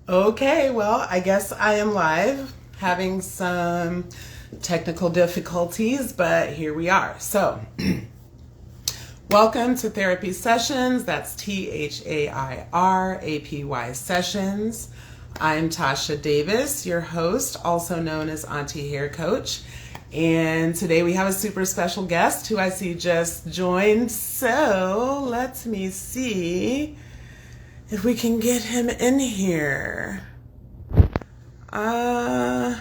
Okay, well, I guess I am live, having some technical difficulties, but here we are. So, welcome to Therapy Sessions. That's THAIRAPY Sessions. I'm Tasha Davis, your host, also known as Auntie Hair Coach. And today we have a super special guest who I see just joined. So, let me see if we can get him in here. Uh,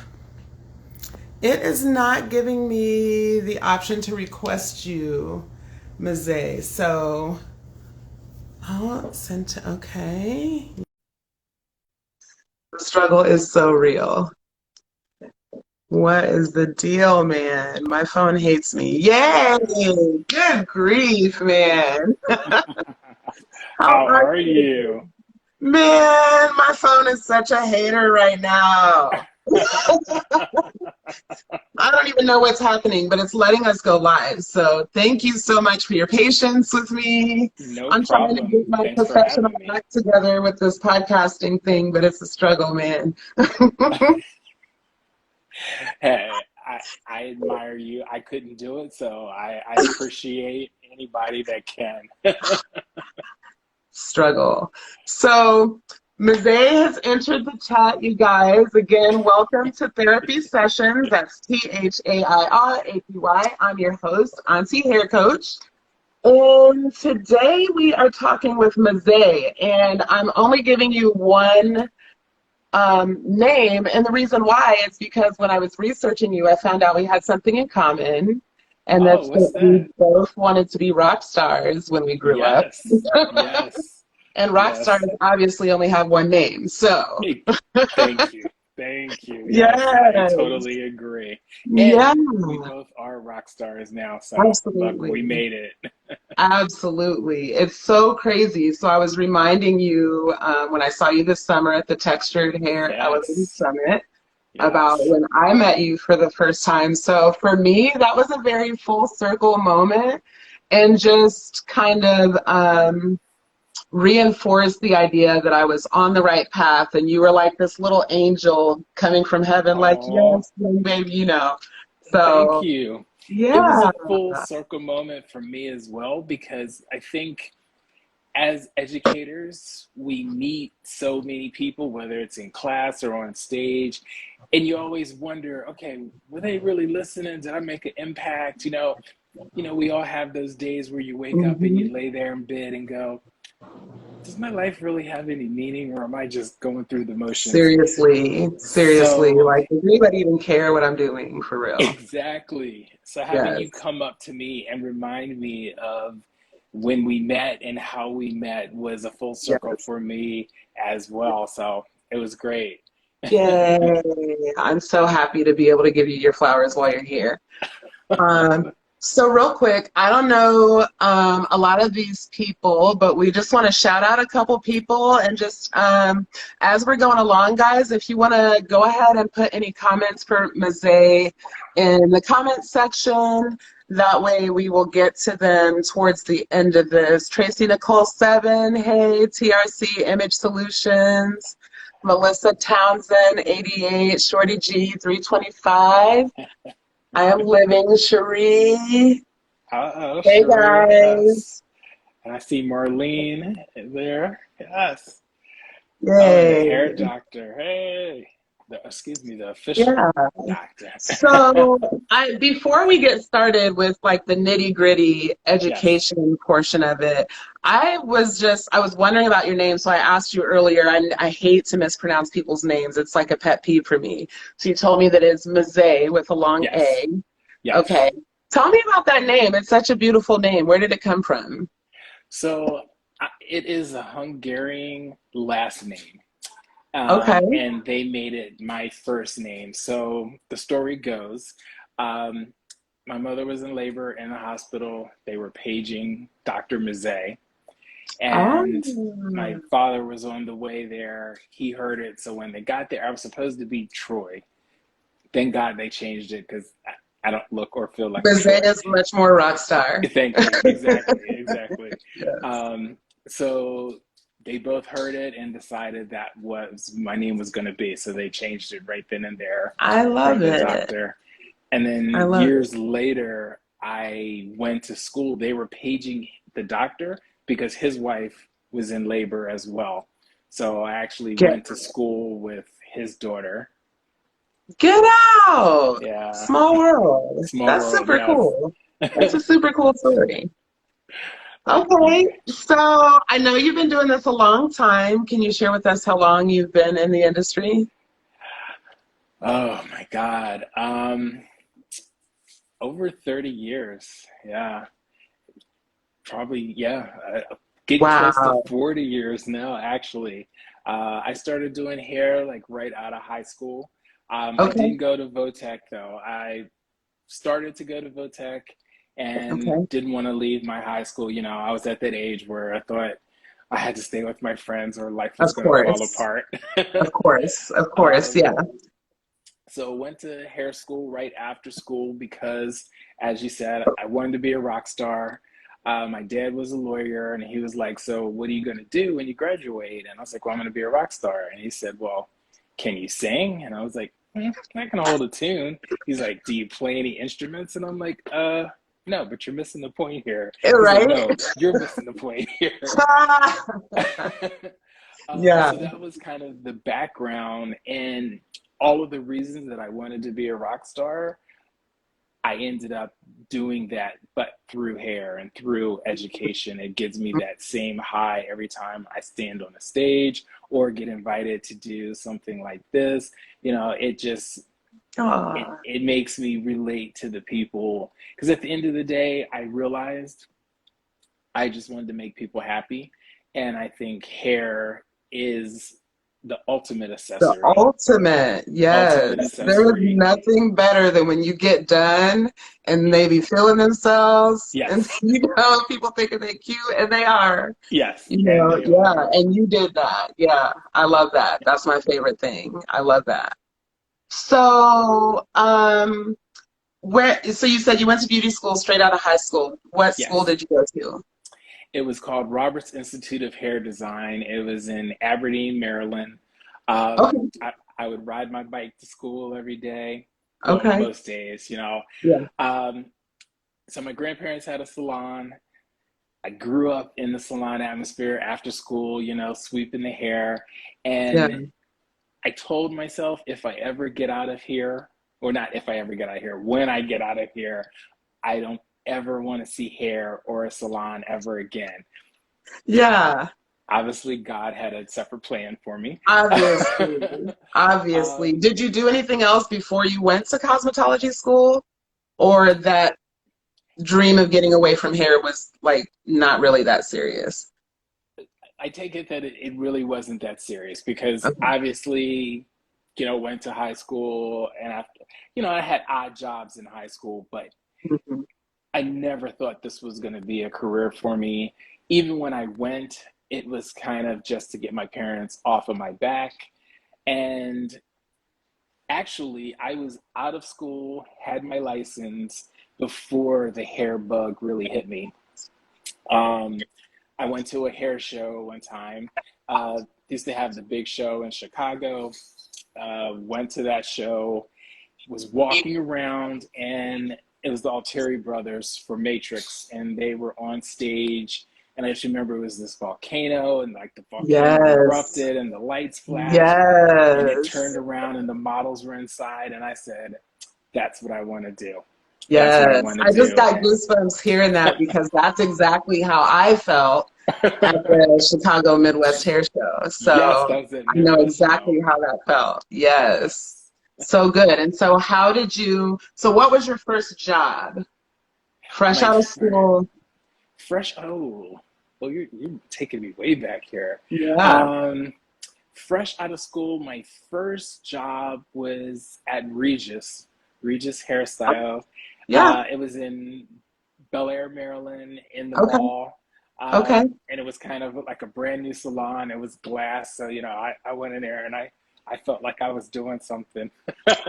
it is not giving me the option to request you, Mezei. So, oh, sent to, okay. The struggle is so real. What is the deal, man? My phone hates me. Yay! Good grief, man. How How are are you? you? Man, my phone is such a hater right now. I don't even know what's happening, but it's letting us go live. So thank you so much for your patience with me. No I'm trying to problem. get my Thanks for professional having me. act together with this podcasting thing, but it's a struggle, man. Hey, I admire you. I couldn't do it, so I appreciate anybody that can. Struggle. So Mezei has entered the chat, you guys. Again, welcome to Therapy Sessions. That's THAIRAPY. I'm your host, Auntie Hair Coach. And today we are talking with Mezei, and I'm only giving you one name. And the reason why is because when I was researching you, I found out we had something in common, and Oh, that's what's that we that? both wanted to be rock stars when we grew up. Yes, yes, And rock stars yes. obviously only have one name. So, Hey, thank you. Thank you. Yes, I yes, totally agree. yeah, And we both are rock stars now, so look, we absolutely. made it. Absolutely. It's so crazy. So I was reminding you when I saw you this summer at the Textured Hair Elevated Yes, Summit about yes. when I met you for the first time. So for me, that was a very full circle moment and just kind of reinforced the idea that I was on the right path and you were like this little angel coming from heaven, like, Oh. yes, baby, you know. Thank So you. It was yeah, a full circle moment for me as well because I think as educators, we meet so many people, whether it's in class or on stage, and you always wonder, okay, were they really listening? Did I make an impact? We all have those days where you wake up and hmm you lay there in bed and go, does my life really have any meaning or am I just going through the motions? seriously, seriously, So like, does anybody even care what I'm doing for real? exactly. So having you Yes, come up to me and remind me of when we met and how we met was a full circle yes. for me as well. So it was great. Yay. I'm so happy to be able to give you your flowers while you're here. Um, so real quick, I don't know a lot of these people, but we just want to shout out a couple people and just as we're going along, guys, if you want to go ahead and put any comments for Mezei in the comments section, that way we will get to them towards the end of this. Tracy Nicole 7, hey, TRC Image Solutions, Melissa Townsend 88, Shorty G 325. I am living, Cherie. Uh-oh, Hey Cherie, yes. guys. And I see Marlene there. Yes. Oh, and the hair Yay. doctor. Hey. Excuse me, the official Yeah. doctor. So I before we get started with like the nitty-gritty Yes. education portion of it, I was wondering about your name, so I asked you earlier. I hate to mispronounce people's names. It's like a pet peeve for me. So you told me that it's Mezei with a long Yes. A. Okay. Yes. Tell me about that name. It's such a beautiful name. Where did it come from? So it is a Hungarian last name. Okay. And they made it my first name. So the story goes, um, my mother was in labor in the hospital. They were paging Dr. Mezei, and my Oh. father was on the way there. He heard it, so when they got there, I was supposed to be Troy. Thank God they changed it because I don't look or feel like a Mezei Troy. is much more rock star. Thank you. Exactly, exactly. Yes. Um, so they both heard it and decided that was my name was going to be. So they changed it right then and there I love from the it. doctor. And I then love it. years later, I went to school. They were paging the doctor because his wife was in labor as well. So I actually Get went to school with his daughter. get out. Yeah, Small world. small That's world, super yes. cool. That's a super cool story. But Okay, so I know you've been doing this a long time. Can you share with us how long you've been in the industry? oh my God, over 30 years. Yeah, probably. Yeah, getting close to Wow. 40 years now. Actually, I started doing hair like right out of high school. I Okay. didn't go to Votech though. I started to go to Votech and Okay. didn't want to leave my high school. I was at that age where I thought I had to stay with my friends or life was Of going to fall course. apart. Of course. Of course. um, Yeah. so went to hair school right after school because, as you said, I wanted to be a rock star. My dad was a lawyer, and he was like, "So, what are you going to do when you graduate?" And I was like, "Well, I'm going to be a rock star." And he said, "Well, can you sing?" And I was like, "I can hold a tune." He's like, "Do you play any instruments?" And I'm like, no, but you're missing the point here." He's like, Right? "No, you're missing the point here." Yeah. So that was kind of the background and all of the reasons that I wanted to be a rock star. I ended up doing that, but through hair and through education. It gives me that same high every time I stand on a stage or get invited to do something like this. It just Aw. it makes me relate to the people because at the end of the day, I realized I just wanted to make people happy, and I think hair is the ultimate The accessory. ultimate, Ultimate yes. There is accessory. nothing better than when you get done and they be feeling themselves and Yes. people thinking they're cute and they are. Yes, and they Yeah, are. and you did that. Yeah, I love that. That's my favorite thing. I love that. So, so you said you went to beauty school straight out of high school. What school Yes. did you go to? It was called Roberts Institute of Hair Design. It was in Aberdeen, Maryland. Um, Okay, I, I would ride my bike to school every day. Well, okay. most days. Yeah, Um, so my grandparents had a salon. I grew up in the salon atmosphere after school, sweeping the hair. yeah, And I told myself if I ever get out of here, or not if I ever get out of here, when I get out of here, I don't ever want to see hair or a salon ever again. yeah. Obviously, God had a separate plan for me. Obviously, obviously. um, Did you do anything else before you went to cosmetology school? Or that dream of getting away from hair was like not really that serious? I take it that it really wasn't that serious because Okay. obviously, went to high school and I had odd jobs in high school, but Mhm. I never thought this was going to be a career for me. Even when I went, it was kind of just to get my parents off of my back. And actually, I was out of school, had my license before the hair bug really hit me. Um, I went to a hair show one time. Used to have the big show in Chicago. Went to that show, was walking around, and it was the Altieri brothers for Matrix, and they were on stage. And I just remember it was this volcano, and like the volcano Yes. erupted, and the lights flashed, and it turned Yes. around, and the models were inside. And I said, "That's what I want to do. That's what I Yes. want to I just do." got goosebumps hearing that because that's exactly how I felt at the Chicago Midwest Hair Show. Yes, So that was it, I know Midwest show. exactly how that felt. Yes. Yes. So good. And so so what was your first job? Fresh My out of fr- school? fresh. Oh, well, you're taking me way back here. Yeah. Um, Fresh out of school, my first job was at Regis Hairstyle. Yeah. It was in Bel Air, Maryland, in the Okay. mall. Okay. And it was kind of like a brand new salon. It was glass. So, I went in there and I felt like I was doing something.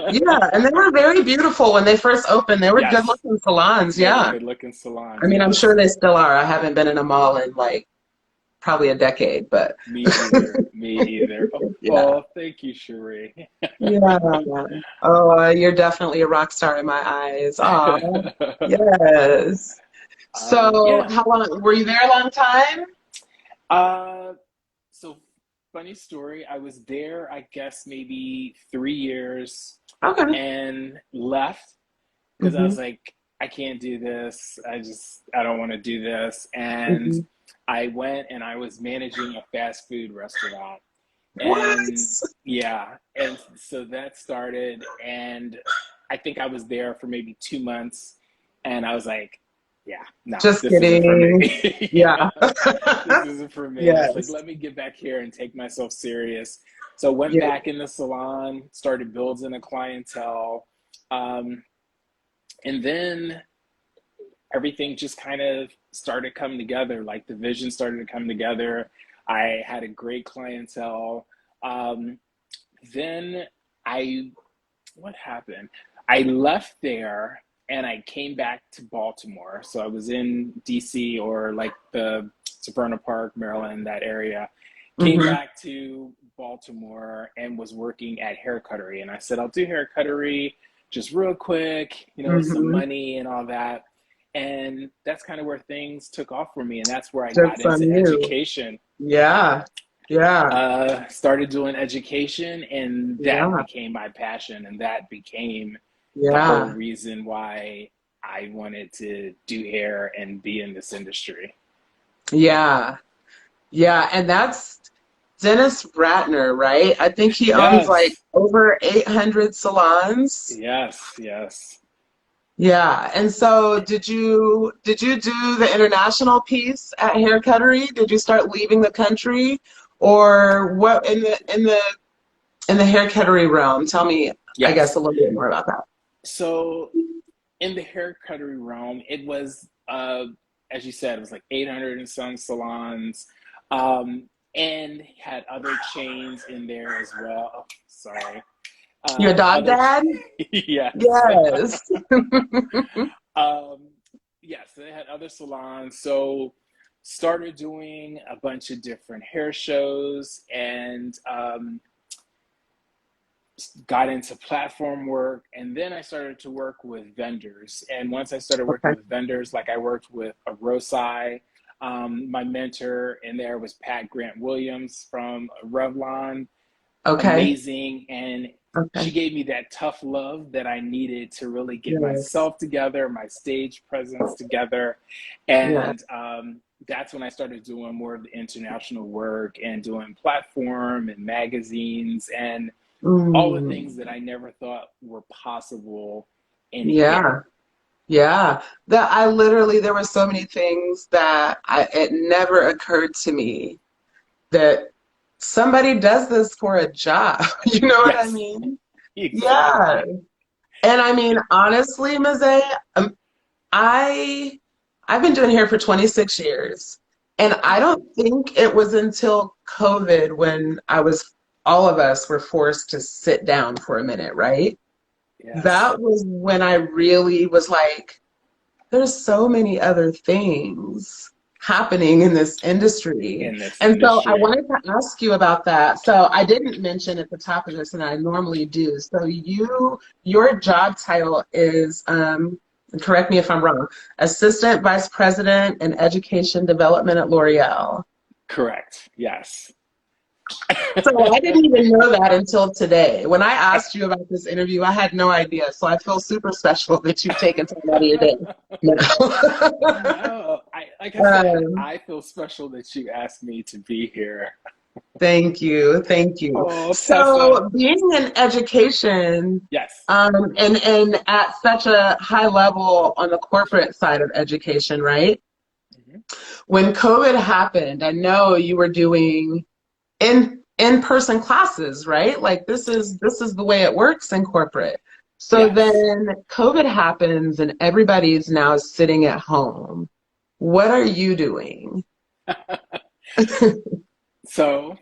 Yeah. And they were very beautiful when they first opened. They were good Yes, looking salons. they were Yeah. good looking I salons. mean, I'm Yes. sure they still are. I haven't been in a mall in like probably a decade, but Me either. Me either. Oh, yeah. oh, thank you, Cherie. Yeah. Oh, you're definitely a rock star in my eyes. Oh, yes. So, Yeah. how long were you there a long time? Uh, so funny story. I was there, I guess maybe 3 years Okay. and left because I Hmm. was like, I can't do this. I don't want to do this. And Hmm. I went and I was managing a fast food restaurant. What? And yeah, and so that started, and I think I was there for maybe 2 months, and I was like, yeah, no, Just this isn't for me. kidding. Yeah, Yeah. this isn't for me. I was like, Yes. let me get back here and take myself serious. So went Yeah. back in the salon, started building a clientele, um, and then everything just kind of started coming together. Like the vision started to come together. I had a great clientele. Um, then I, what happened? I left there and I came back to Baltimore. So I was in DC or like the Severna Park, Maryland, that area. Came Hmm. back to Baltimore and was working at Hair Cuttery. And I said, I'll do Hair Cuttery just real quick, some Hmm. money and all that. And that's kind of where things took off for me. And that's where I got Just on into you. education. Yeah. Yeah. Started doing education, and that Yeah. became my passion, and that became the whole Yeah. reason why I wanted to do hair and be in this industry. Yeah. Yeah. And that's Dennis Bratner, right? I think he owns like Yes, over 800 salons. yes, yes, Yeah. And so did you do the international piece at Hair Cuttery? Did you start leaving the country? Or what in the hair cuttery realm? Tell me, I guess, yes. a little bit more about that. So in the hair cuttery realm, it was, as you said, it was like 800 and some salons, and had other chains in there as well. Oh, sorry. You're a dog Other, dad? yes. Yes. Um, yes, they had other salons. So started doing a bunch of different hair shows and got into platform work. And then I started to work with vendors. And once I started working Okay. with vendors, like I worked with a Rosai. My mentor in there was Pat Grant Williams from Revlon. Okay. Amazing. And she Okay. gave me that tough love that I needed to really get Yes. myself together, my stage presence together. Yes. And that's when I started doing more of the international work and doing platform and magazines and all the things Mm. that I never thought were possible in Yeah. hair. Yeah. That I literally there were so many things that it never occurred to me that somebody does this for a job. You know what I Yes, mean? Yeah. exactly. And I mean, honestly, Mezei, um, I I've been doing hair for 26 years, and I Okay. don't think it was until COVID when all of us were forced to sit down for a minute, right? Yes. That was when I really was like, there's so many other things happening in this industry. In this And so I industry. wanted to ask you about that. So I didn't mention at the top of this, and I normally do. So your job title is, correct me if I'm wrong, Assistant Vice President in Education Development at L'Oreal. Correct. Yes. So I didn't even know that until today. When I asked you about this interview, I had no idea. So I feel super special that you've taken time out of your day. No. No, like I said, I feel special that you asked me to be here. Thank you. Thank you. Oh, Tessa. So being in education, Yes. and at such a high level on the corporate side of education, right? Mhm. When COVID happened, I know you were doing in-person classes, right? Like this is the way it works in corporate. So Yes. then COVID happens and everybody's now sitting at home. What are you doing? So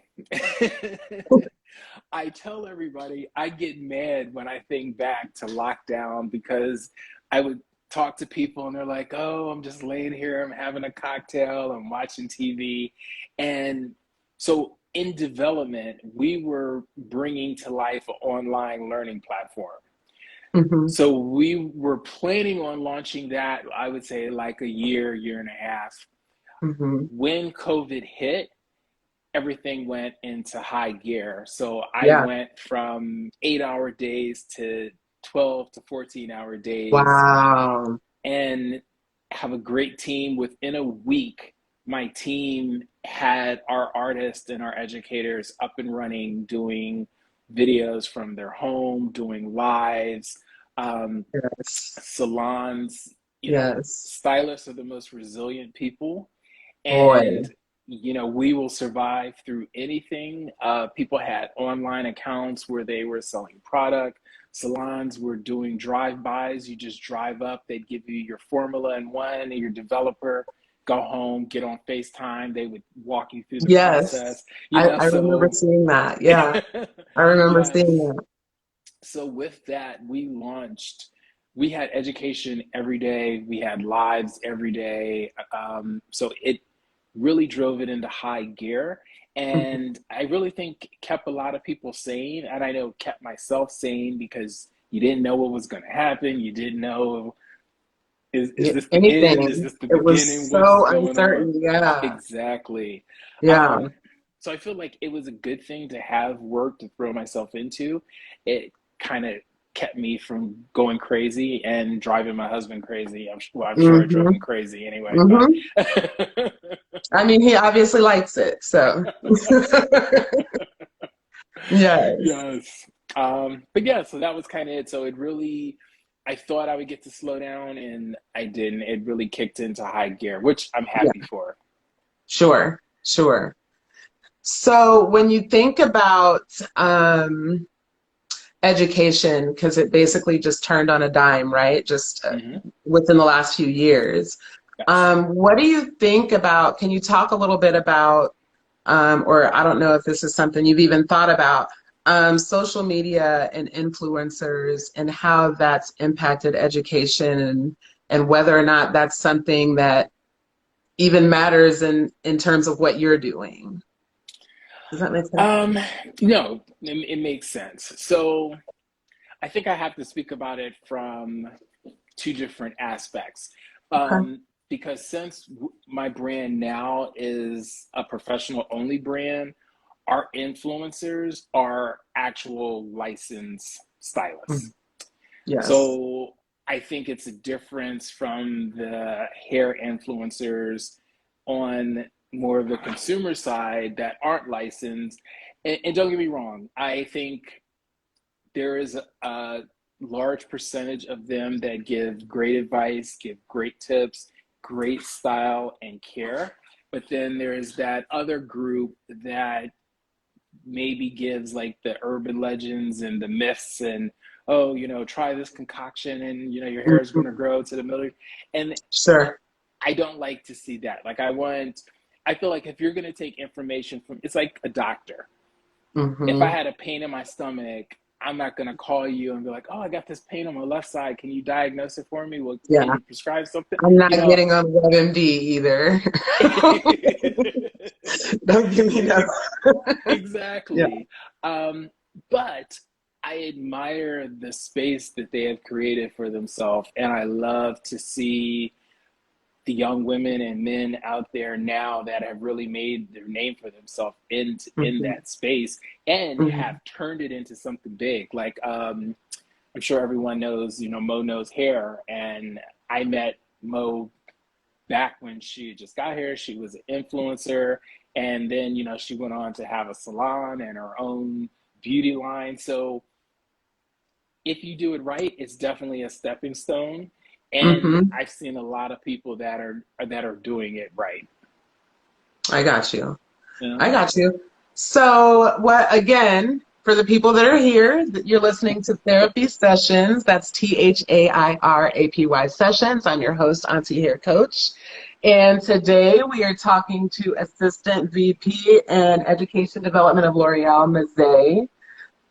I tell everybody I get mad when I think back to lockdown because I would talk to people and they're like, oh, I'm just laying here, I'm having a cocktail, I'm watching TV. And so in development, we were bringing to life an online learning platform. Mm-hmm. So we were planning on launching that, I would say like a year and a half. Mm-hmm. When COVID hit, everything went into high gear. So I Yeah. went from 8-hour days to 12 to 14-hour days Wow. and have a great team. Within a week, my team had our artists and our educators up and running, doing videos from their home, doing lives, Yes. salons. Yes. Stylists are the most resilient people, Boy. and we will survive through anything. People had online accounts where they were selling product. Salons were doing drive-bys. You just drive up, they'd give you your formula in one, and your developer go home, get on FaceTime. They would walk you through the Yes. process. I remember So seeing that. Yeah. I remember seeing yes. that. So with that, we had education every day. We had lives every day. So it really drove it into high gear. Mhm. And I really think kept a lot of people sane. And I know kept myself sane because you didn't know what was going to happen. You didn't know, is Yeah, this the end? Is anything. this the It was beginning? What's so going on? uncertain. Yeah. Exactly. Yeah. Um, so I feel like it was a good thing to have work to throw myself into. It kind of kept me from going crazy and driving my husband crazy. I'm sure I drove him Mm-hmm. crazy anyway, but Mm-hmm. I mean, he obviously likes it. So, yes. yes. But yeah, so that was kind of it. So it really, I thought I would get to slow down and I didn't. It really kicked into high gear, which I'm Yeah. happy for. Sure. Sure. So, when you think about education, because it basically just turned on a dime, right? Just Hmm. within the last few years. Yes. What do you think about? Can you talk a little bit about, or I don't know if this is something you've even thought about, social media and influencers and how that's impacted education and whether or not that's something that even matters in terms of what you're doing. Does that make sense? Um, no, it makes sense. So I think I have to speak about it from two different aspects. Okay. Because since my brand now is a professional only brand, our influencers are actual licensed Mhm. stylists. Yes. So I think it's a difference from the hair influencers on more of the consumer side that aren't licensed. And don't get me wrong, I think there is a large percentage of them that give great advice, give great tips, great style and care. But then there's that other group that maybe gives like the urban legends and the myths and, oh, try this concoction and your hair is going to Mhm. grow to the middle. And Sure. I don't like to see that. Like I feel like if you're going to take information from, it's like a doctor. If I Hmm. had a pain in my stomach, I'm not going to call you and be like, oh, I got this pain on my left side. Can you diagnose it for me? Well, can Yeah. you prescribe something? I'm not You know, getting on WebMD either. Don't give me that. Yeah. exactly. But I admire the space that they have created for themselves. And I love to see the young women and men out there now that have really made their name for themselves in Hmm. that space and Hmm. have turned it into something big. Like I'm sure everyone knows, Mo knows hair, and I met Mo back when she just got here. She was an influencer, and then she went on to have a salon and her own beauty line. So if you do it right, it's definitely a stepping stone. And Hmm. I've seen a lot of people that are doing it right. I got you. You know? I got you. So, what again, for the people that are here, that you're listening to Therapy Sessions. That's THAIRAPY Sessions. I'm your host, Auntie Hair Coach. And today we are talking to Assistant VP and Education Development of L'Oreal, Mezei.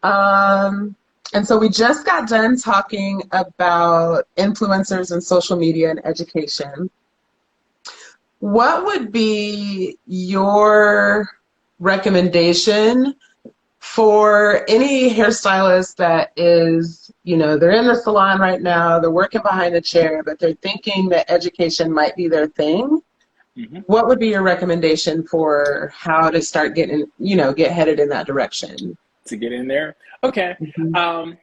Um, And so we just got done talking about influencers and social media and education. What would be your recommendation for any hairstylist that is, they're in the salon right now, they're working behind the chair, but they're thinking that education might be their thing? Mm-hmm. What would be your recommendation for how to start getting, get headed in that direction? To get in there? Okay. Mhm.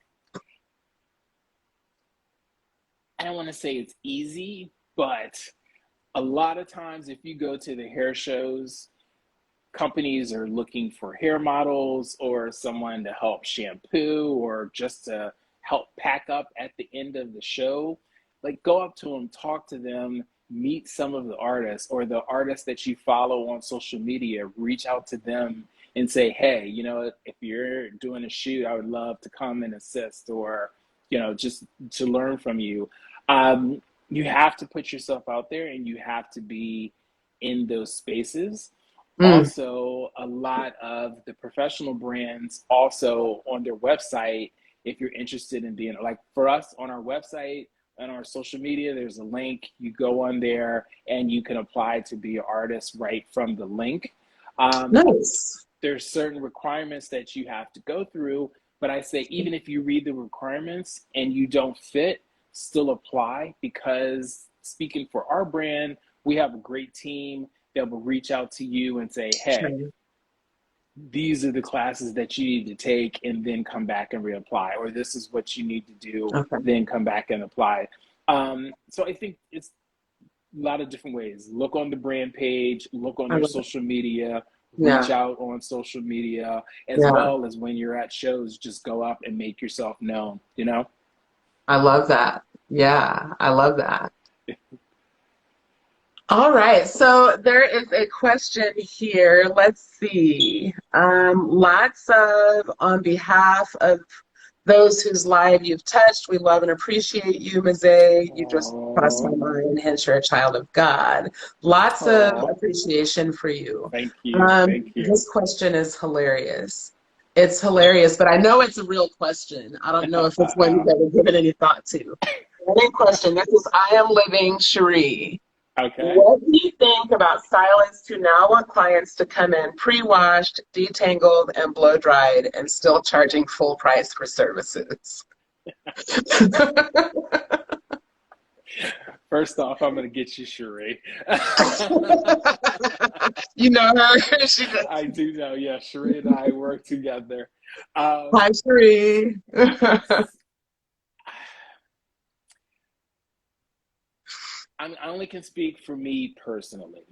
I don't want to say it's easy, but a lot of times if you go to the hair shows, companies are looking for hair models or someone to help shampoo or just to help pack up at the end of the show. Like, go up to them, talk to them, meet some of the artists or the artists that you follow on social media, reach out to them and say, hey, if you're doing a shoot, I would love to come and assist, or, just to learn from you. You have to put yourself out there and you have to be in those spaces. Mm, Also, a lot of the professional brands also on their website, if you're interested in being, like for us on our website and our social media, there's a link. You go on there and you can apply to be an artist right from the link. Um, nice. there's certain requirements that you have to go through, but I say even if you read the requirements and you don't fit, still apply, because speaking for our brand, we have a great team that will reach out to you and say, hey, Sure. these are the classes that you need to take and then come back and reapply, or this is what you need to do, Okay. then come back and apply. So I think it's a lot of different ways. Look on the brand page, look on I their love it. social media, reach Yeah. out on social media, as Yeah. well as when you're at shows, just go up and make yourself known, I love that. Yeah. I love that. All right, so there is a question here. Let's see. Lots of, on behalf of those whose life you've touched, we love and appreciate you, Mezei. You just crossed my Oh, mind, hence you're a child of God. Lots of oh, appreciation for you. thank you. Thank you. This question is hilarious. It's hilarious, but I know it's a real question. I don't know if it's one you've ever given any thought to. One question. This is I Am Living Cherie. Okay. What do you think about stylists who now want clients to come in pre-washed, detangled, and blow-dried and still charging full price for services? First off, I'm going to get you, Sheree. You know her. She does. I do know. Yeah, Sheree and I work together. Hi, Um, Cherie. I only can speak for me personally.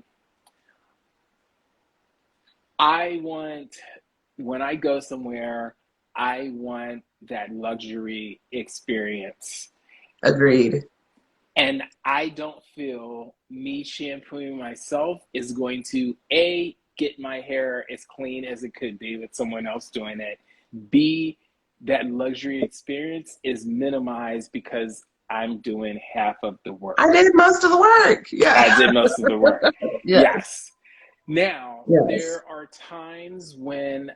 I want, when I go somewhere, I want that luxury experience. Agreed. And I don't feel me shampooing myself is going to A, get my hair as clean as it could be with someone else doing it. B, that luxury experience is minimized because I'm doing half of the I work. did most of the work. I Yeah. did most of the work. Yes. Yes. Now, Yes. there are times when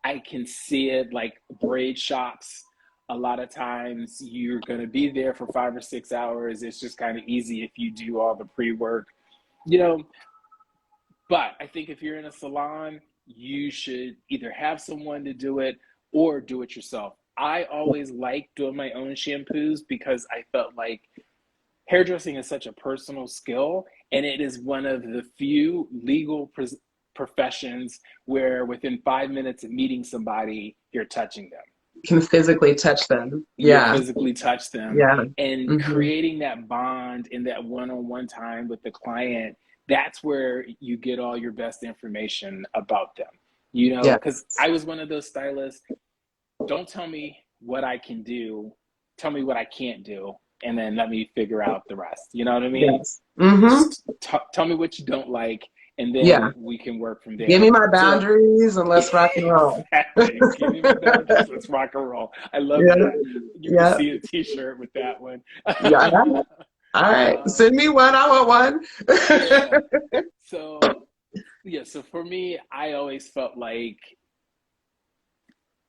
I can see it, like braid shops. A lot of times you're going to be there for 5 or 6 hours. It's just kind of easy if you do all the pre work, you know. But I think if you're in a salon, you should either have someone to do it or do it yourself. I always like doing my own shampoos because I felt like hairdressing is such a personal skill, and it is one of the few legal professions where within 5 minutes of meeting somebody, you're touching them. Can physically touch them. You'll Yeah. physically touch them, Yeah. and Hmm. creating that bond and that one-on-one time with the client, that's where you get all your best information about them. Yeah. Because I was one of those stylists. Don't tell me what I can do, tell me what I can't do, and then let me figure out the rest. You know what I mean? Yes. Hmm. Just tell me what you don't like, and Yeah. then we can work from Give there. me my So boundaries and let's rock and roll. exactly, give me my boundaries. Let's rock and roll. I love Yeah. that. You can Yeah. see a T-shirt with that one. Yeah. I got it. All right. um, Send me one. I want yeah. one. So yeah. So for me, I always felt like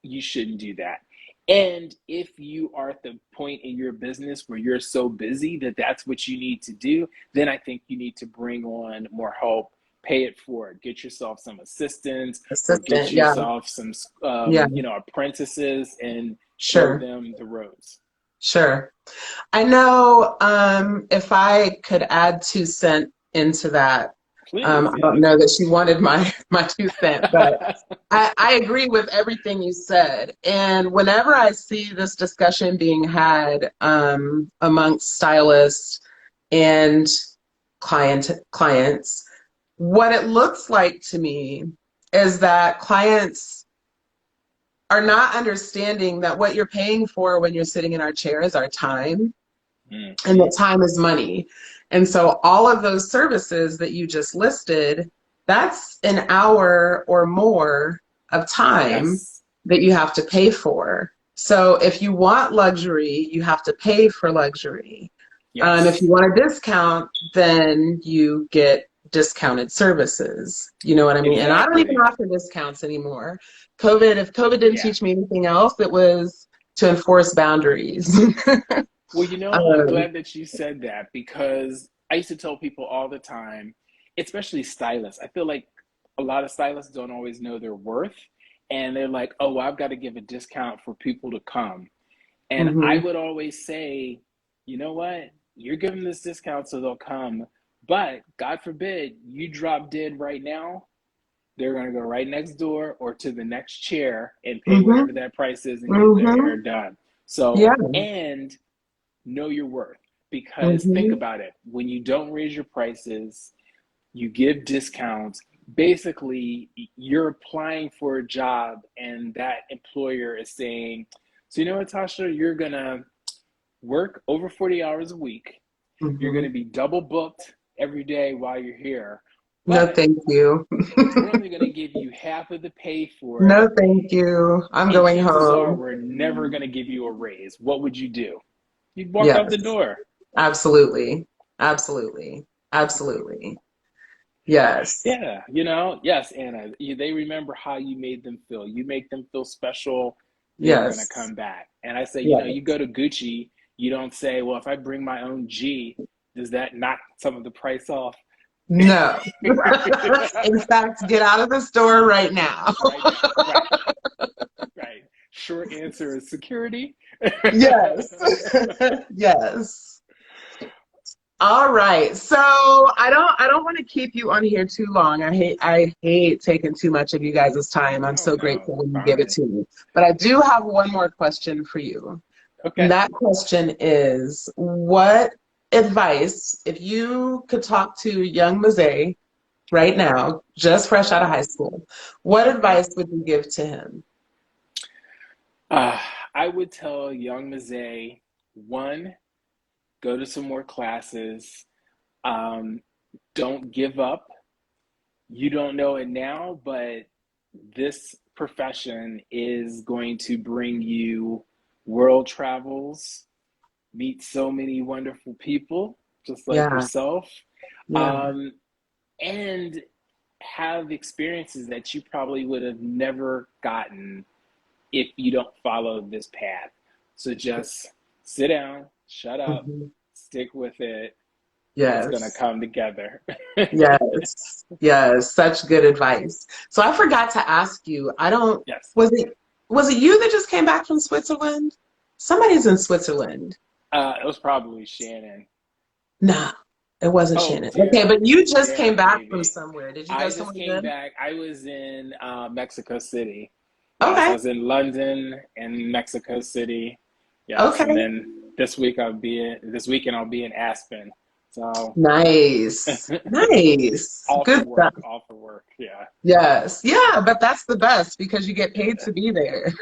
you shouldn't do that. And if you are at the point in your business where you're so busy that that's what you need to do, then I think you need to bring on more help, pay it forward, get yourself some assistants or get Assistant, yeah, yourself some, yeah, apprentices and show sure, them the ropes. sure. I know if I could add 2 cents into that, Please, I don't yes. know that she wanted my my 2 cents, but I agree with everything you said. And whenever I see this discussion being had amongst stylists and clients, what it looks like to me is that clients are not understanding that what you're paying for when you're sitting in our chair is our time, and Mm-hmm. that time is money. And so all of those services that you just listed, that's an hour or more of time Yes. that you have to pay for. So if you want luxury, you have to pay for luxury. If you Yes. want a discount, then you get discounted services. You know what I mean? And I don't even Exactly. offer discounts anymore. If COVID didn't Yeah. teach me anything else, it was to enforce boundaries. Well, I'm um, glad that you said that because I used to tell people all the time, especially stylists. I feel like a lot of stylists don't always know their worth. And they're like, oh, well, I've got to give a discount for people to come. And I mhm. would always say, you know what? You're giving this discount so they'll come. But God forbid you drop dead right now, they're going to go right next door or to the next chair and pay whatever Mhm. that price is and get their Mhm. hair done. So, Yeah. and know your worth because think Mhm. about it, when you don't raise your prices, you give discounts, basically you're applying for a job and that employer is saying, so you know what, Tasha, you're gonna work over 40 hours a week, you're gonna Mhm. be double booked every day while you're here, No, but thank you. we're only going to give you half of the pay for it, No, thank you. I'm and going chances are home. we're never going to give you a raise. What would you do? You'd walk out the Yes. door. Absolutely. Absolutely. Absolutely. Yes. Yeah, yes, Anna. They remember how you made them feel. You make them feel special, they're gonna Yes. come back. And I say, you Yes. go to Gucci, you don't say, well, if I bring my own G, does that knock some of the price off? No. In fact, get out of the store right now. Right now, right, right. Short answer is security. Yes. Yes. All right. So I don't want to keep you on here too long. I hate taking too much of you guys' time. I'm No, so no, grateful when you give it fine. to me. But I do have one more question for you. And Okay. that question is, what advice, if you could talk to young Mezei right now, just fresh out of high school, what Okay. advice would you give to him? Uh, I would tell young Mezei, one, go to some more classes. Um, don't give up. You don't know it now, but this profession is going to bring you world travels, meet so many wonderful people, just like Yeah, yourself, yeah. um, and have experiences that you probably would have never gotten if you don't follow this path. So just sit down, shut up, Mhm. stick with it. It's going to Yes. come together. Yes, yes, such good advice. So I forgot to ask you, I don't, Yes. was it you that just came back from Switzerland? Somebody's in Switzerland. It was probably Shannon. Nah, it wasn't Oh, Shannon. Okay, Tara. but you just came Tara, back from maybe. somewhere. Did you go I just somewhere came good? back. I was in Mexico City. Yes, I Okay, was in London and Mexico City. Yes, and okay. then this weekend I'll be in Aspen. So Nice. Nice. all for Good stuff. work, all for work. Yeah. Yes. Yeah, but that's the best because you get paid to be there.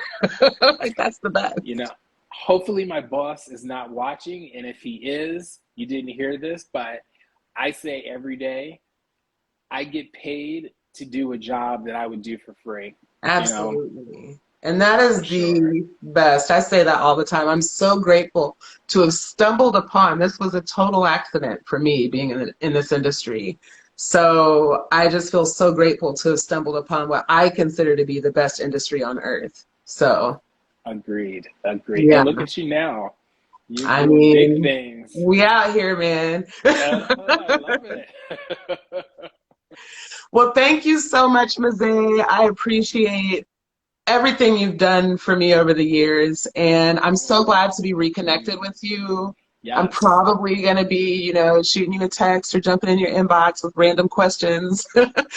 Like that's the You best. know, hopefully my boss is not watching, and if he is, you didn't hear this, but I say every day I get paid to do a job that I would do for free, you know, Absolutely. And that is for sure. the best. I say that all the time. I'm so grateful to have stumbled upon this was a total accident for me being in this industry. So I just feel so grateful to have stumbled upon what I consider to be the best industry on earth. So Agreed. Agreed. Yeah. And look at you now. You're I doing big mean, things. we out here, man. I love it. Well, thank you so much, Mezei. I appreciate everything you've done for me over the years, and I'm so glad to be reconnected with you. I'm Yes. probably going to be, shooting you a text or jumping in your inbox with random questions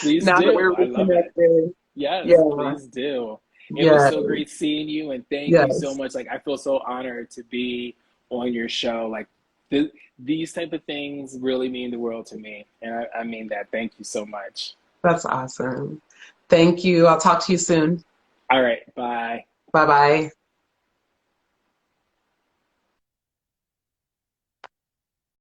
Please now that do. we're I love it. reconnected. Yes, Yeah, please do. It was yeah, so great seeing you, and thank you so yes. much. Like, I feel so honored to be on your show. Like, these type of things really mean the world to me, and I mean that. Thank you so much. That's awesome. Thank you. I'll talk to you soon. All right, bye. Bye bye.